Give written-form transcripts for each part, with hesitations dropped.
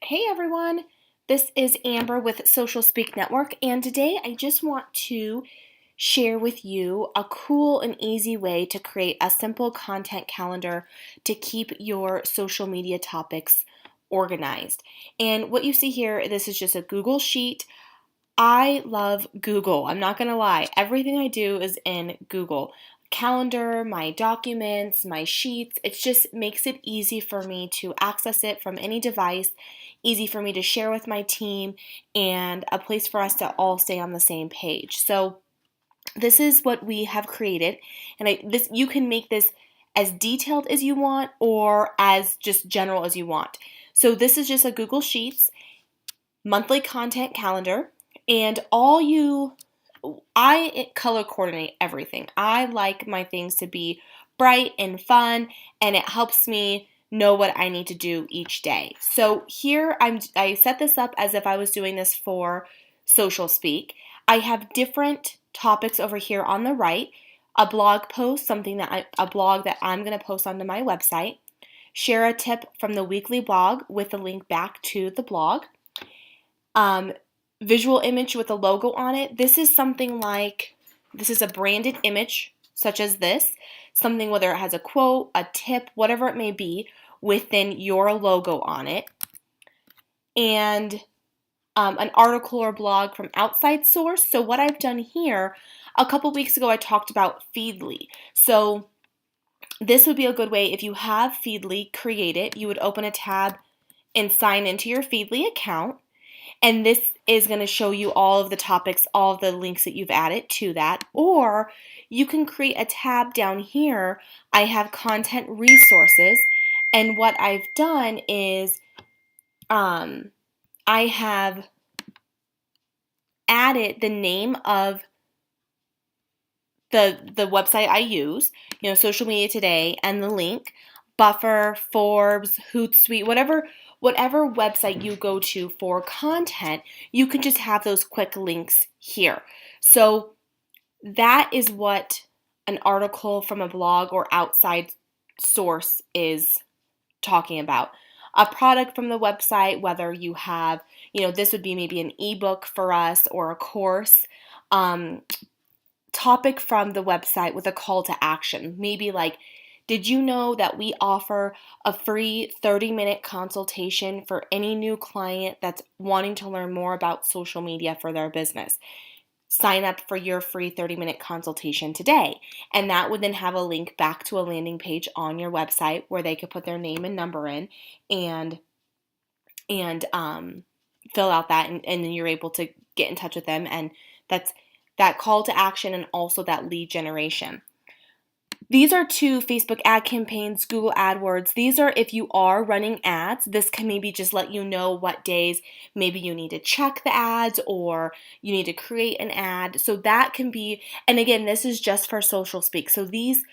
Hey everyone, this is Amber with Social Speak Network, and today I just want to share with you a cool and easy way to create a simple content calendar to keep your social media topics organized. And what you see here, this is just a Google Sheet. I love Google. I'm not going to lie. Everything I do is in Google. Calendar, my documents, my sheets. It just makes it easy for me to access it from any device, easy for me to share with my team, and a place for us to all stay on the same page. So this is what we have created, and you can make this as detailed as you want or as just general as you want. So this is just a Google Sheets monthly content calendar, and I color coordinate everything. I like my things to be bright and fun, and it helps me know what I need to do each day. So here I set this up as if I was doing this for Social Speak. I have different topics over here on the right, a blog post, a blog that I'm going to post onto my website, share a tip from the weekly blog with a link back to the blog, visual image with a logo on it. This is a branded image, such as this, something whether it has a quote, a tip, whatever it may be, within your logo on it, and an article or blog from outside source. So what I've done here, a couple weeks ago I talked about Feedly. So this would be a good way, if you have Feedly, create it. You would open a tab and sign into your Feedly account. And this is going to show you all of the topics, all of the links that you've added to that. Or you can create a tab down here. I have content resources. And what I've done is I have added the name of the website I use, Social Media Today, and the link, Buffer, Forbes, Hootsuite, whatever website you go to for content, you can just have those quick links here. So that is what an article from a blog or outside source is talking about. A product from the website, whether you have, this would be maybe an ebook for us or a course. Topic from the website with a call to action. Maybe like, did you know that we offer a free 30-minute consultation for any new client that's wanting to learn more about social media for their business? Sign up for your free 30-minute consultation today. And that would then have a link back to a landing page on your website where they could put their name and number in and fill out that, and then you're able to get in touch with them. And that's that call to action and also that lead generation. These are two Facebook ad campaigns, Google AdWords. These are if you are running ads. This can maybe just let you know what days maybe you need to check the ads or you need to create an ad. So that can be, and again, this is just for Social Speak. So these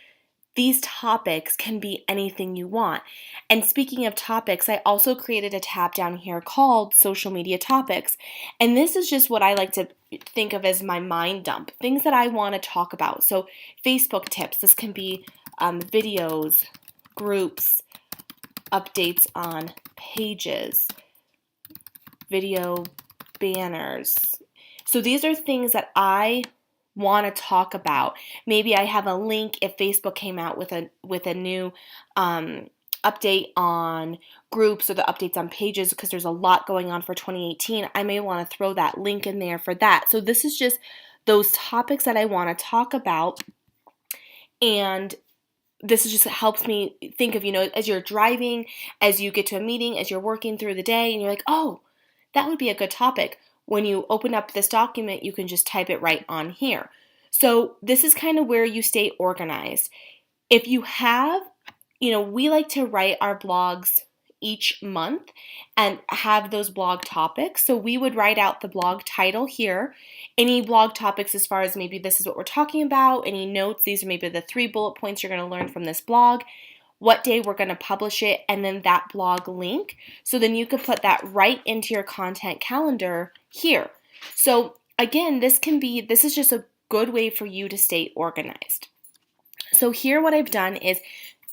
topics can be anything you want. And speaking of topics, I also created a tab down here called Social Media Topics. And this is just what I like to think of as my mind dump, things that I want to talk about. So Facebook tips, this can be videos, groups, updates on pages, video banners. So these are things that I want to talk about. Maybe I have a link if Facebook came out with a new update on groups or the updates on pages, because there's a lot going on for 2018. I may want to throw that link in there for that. So this is just those topics that I want to talk about, and this is just helps me think of, as you're driving, as you get to a meeting, as you're working through the day, and you're like, oh, that would be a good topic. When you open up this document, you can just type it right on here. So this is kind of where you stay organized. If you have, we like to write our blogs each month and have those blog topics. So we would write out the blog title here, any blog topics as far as maybe this is what we're talking about, any notes, these are maybe the 3 bullet points you're going to learn from this blog, what day we're going to publish it, and then that blog link. So then you can put that right into your content calendar here. So again, this is just a good way for you to stay organized. So here what I've done is,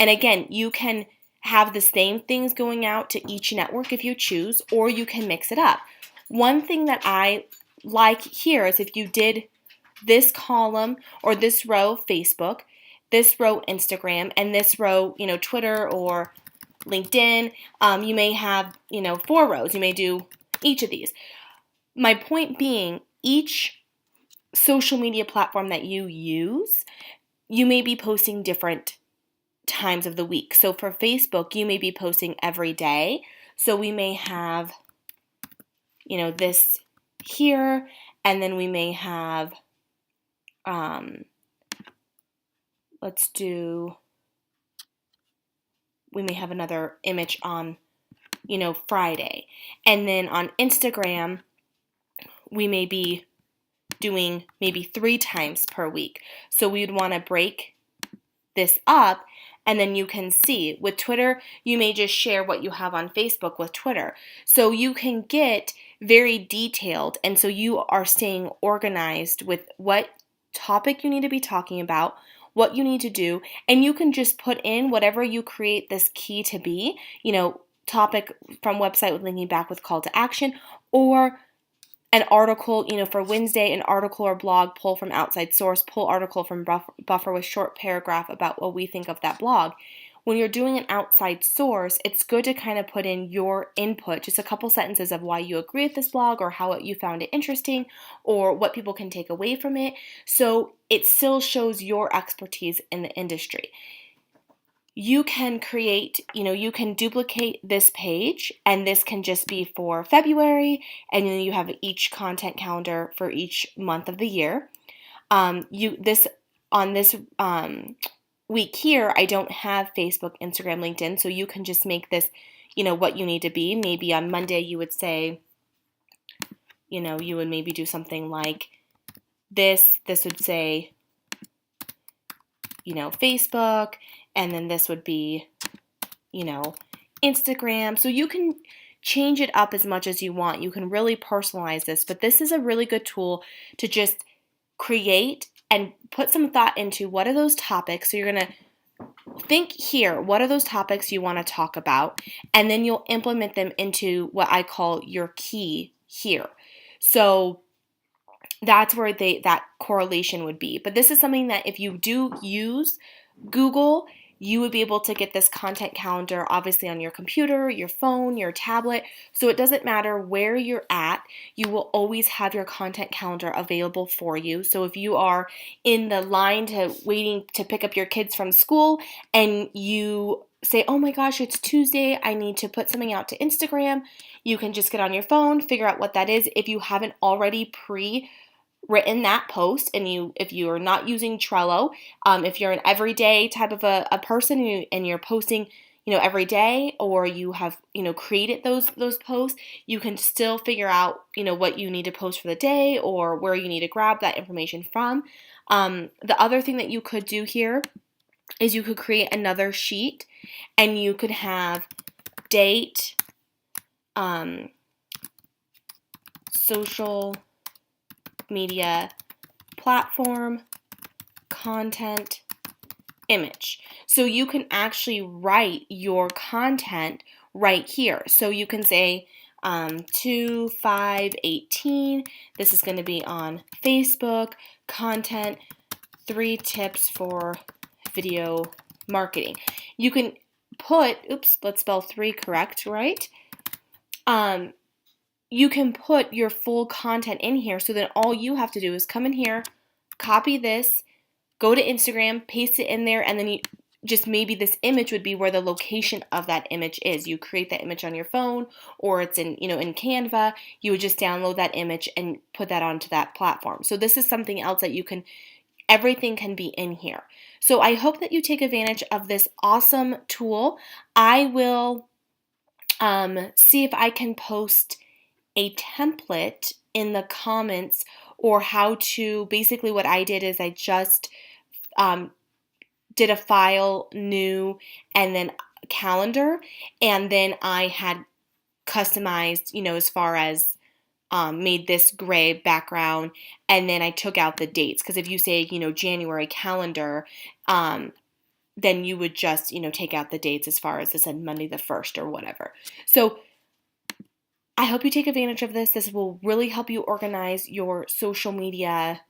and again, you can have the same things going out to each network if you choose, or you can mix it up. One thing that I like here is if you did this column or this row Facebook, this row Instagram, and this row, Twitter or LinkedIn, you may have, 4 rows. You may do each of these. My point being, each social media platform that you use, you may be posting different times of the week. So for Facebook, you may be posting every day. So we may have, this here, and then we may have, we may have another image on, Friday. And then on Instagram, we may be doing maybe 3 times per week. So we'd want to break this up, and then you can see. With Twitter, you may just share what you have on Facebook with Twitter. So you can get very detailed, and so you are staying organized with what topic you need to be talking about, what you need to do, and you can just put in whatever you create this key to be, topic from website with linking back with call to action, or an article, for Wednesday, an article or blog, pull from outside source, pull article from buffer with short paragraph about what we think of that blog. When you're doing an outside source, it's good to kind of put in your input, just a couple sentences of why you agree with this blog or how you found it interesting or what people can take away from it. So it still shows your expertise in the industry. You can create, you can duplicate this page, and this can just be for February, and then you have each content calendar for each month of the year. On this week here, I don't have Facebook, Instagram, LinkedIn, so you can just make this, what you need to be. Maybe on Monday you would say, you would maybe do something like this. This would say, Facebook, and then this would be, Instagram. So you can change it up as much as you want. You can really personalize this, but this is a really good tool to just create and put some thought into what are those topics. So you're going to think here, what are those topics you want to talk about? And then you'll implement them into what I call your key here. So that's where that correlation would be. But this is something that if you do use Google, you would be able to get this content calendar obviously on your computer, your phone, your tablet. So it doesn't matter where you're at, you will always have your content calendar available for you. So if you are in the line waiting to pick up your kids from school and you say, oh my gosh, it's Tuesday, I need to put something out to Instagram, you can just get on your phone, figure out what that is. If you haven't already written that post, and if you are not using Trello, if you're an everyday type of a person and you're posting every day, or you have created those posts, you can still figure out what you need to post for the day or where you need to grab that information from. The other thing that you could do here is you could create another sheet, and you could have date, social media platform, content, image. So you can actually write your content right here. So you can say 2/5/18, this is going to be on Facebook, content, 3 tips for video marketing. You can put, let's spell 3 correct, right? You can put your full content in here, so then all you have to do is come in here, copy this, go to Instagram, paste it in there, and then maybe this image would be where the location of that image is. You create that image on your phone, or it's in Canva. You would just download that image and put that onto that platform. So this is something else that everything can be in here. So I hope that you take advantage of this awesome tool. I will see if I can post a template in the comments, or how to, basically what I did is I just did a file, new, and then calendar, and then I had customized, as far as made this gray background, and then I took out the dates, because if you say, January calendar, then you would just, take out the dates as far as I said, Monday the 1st or whatever. So I hope you take advantage of this. This will really help you organize your social media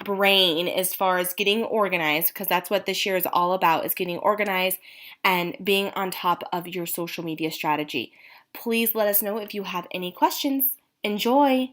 brain as far as getting organized, because that's what this year is all about, is getting organized and being on top of your social media strategy. Please let us know if you have any questions. Enjoy!